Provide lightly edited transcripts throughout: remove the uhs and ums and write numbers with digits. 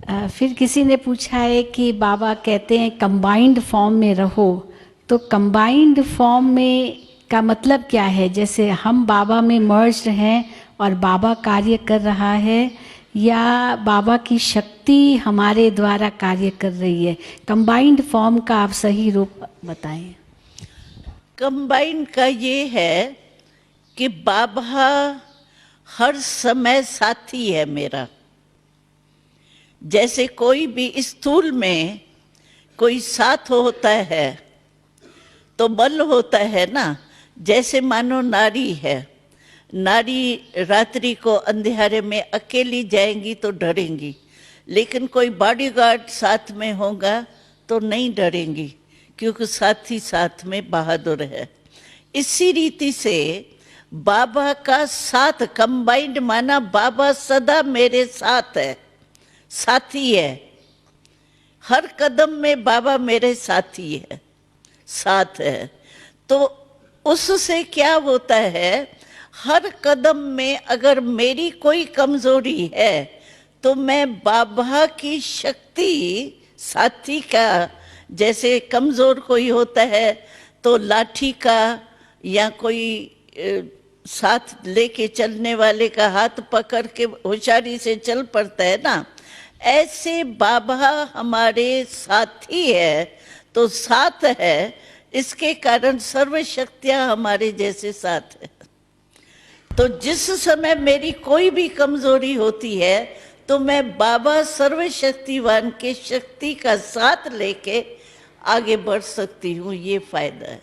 फिर किसी ने पूछा है कि बाबा कहते हैं कंबाइंड फॉर्म में रहो, तो कंबाइंड फॉर्म में का मतलब क्या है? जैसे हम बाबा में मर्ज हैं और बाबा कार्य कर रहा है, या बाबा की शक्ति हमारे द्वारा कार्य कर रही है? कंबाइंड फॉर्म का आप सही रूप बताएं। कंबाइंड का ये है कि बाबा हर समय साथी है मेरा। जैसे कोई भी स्थूल में कोई साथ होता है तो बल होता है ना। जैसे मानो नारी है, नारी रात्रि को अंधेरे में अकेली जाएंगी तो डरेंगी, लेकिन कोई बॉडीगार्ड साथ में होगा तो नहीं डरेंगी, क्योंकि साथी साथ में बहादुर है। इसी रीति से बाबा का साथ कंबाइंड माना बाबा सदा मेरे साथ है, साथी है। हर कदम में बाबा मेरे साथी है, साथ है। तो उससे क्या होता है, हर कदम में अगर मेरी कोई कमजोरी है तो मैं बाबा की शक्ति साथी का, जैसे कमजोर कोई होता है तो लाठी का या कोई साथ लेके चलने वाले का हाथ पकड़ के होशियारी से चल पड़ता है ना, ऐसे बाबा हमारे साथी है तो साथ है। इसके कारण सर्व शक्तियां हमारे जैसे साथ है। तो जिस समय मेरी कोई भी कमजोरी होती है तो मैं बाबा सर्वशक्तिवान के शक्ति का साथ लेके आगे बढ़ सकती हूँ। ये फायदा है।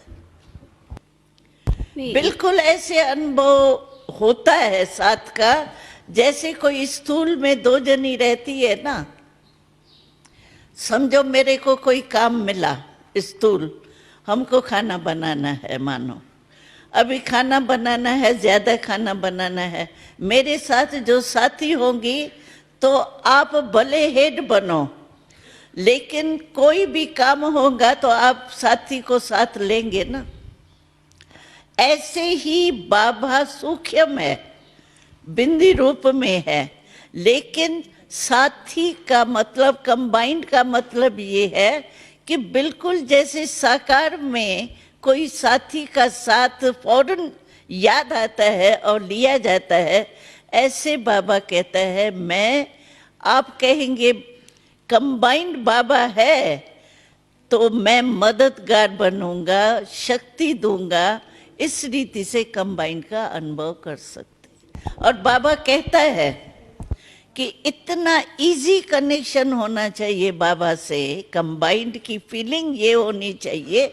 बिल्कुल ऐसे अनुभव होता है साथ का। जैसे कोई स्थूल में दो जनी रहती है ना, समझो मेरे को कोई काम मिला स्थूल, हमको खाना बनाना है, मानो अभी खाना बनाना है, ज्यादा खाना बनाना है। मेरे साथ जो साथी होंगी तो आप भले हेड बनो, लेकिन कोई भी काम होगा तो आप साथी को साथ लेंगे ना। ऐसे ही बाबा सूक्ष्म है, बिंदी रूप में है, लेकिन साथी का मतलब, कंबाइंड का मतलब ये है कि बिल्कुल जैसे साकार में कोई साथी का साथ फौरन याद आता है और लिया जाता है, ऐसे बाबा कहता है मैं, आप कहेंगे कंबाइंड बाबा है तो मैं मददगार बनूंगा, शक्ति दूंगा। इस रीति से कंबाइंड का अनुभव कर सकते। और बाबा कहता है कि इतना इजी कनेक्शन होना चाहिए बाबा से, कंबाइंड की फीलिंग ये होनी चाहिए।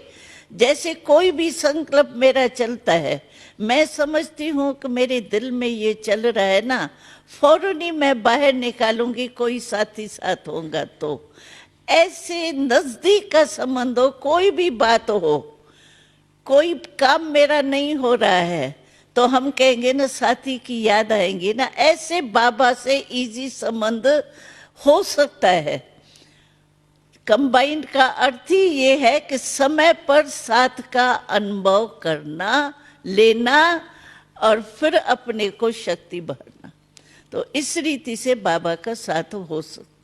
जैसे कोई भी संकल्प मेरा चलता है, मैं समझती हूँ कि मेरे दिल में ये चल रहा है ना, फौरन ही मैं बाहर निकालूंगी, कोई साथी साथ होगा तो। ऐसे नजदीक का संबंध हो, कोई भी बात हो, कोई काम मेरा नहीं हो रहा है तो हम कहेंगे ना साथी की याद आएंगी ना। ऐसे बाबा से इजी संबंध हो सकता है। कंबाइंड का अर्थ ही ये है कि समय पर साथ का अनुभव करना, लेना और फिर अपने को शक्ति भरना। तो इस रीति से बाबा का साथ हो सकता है।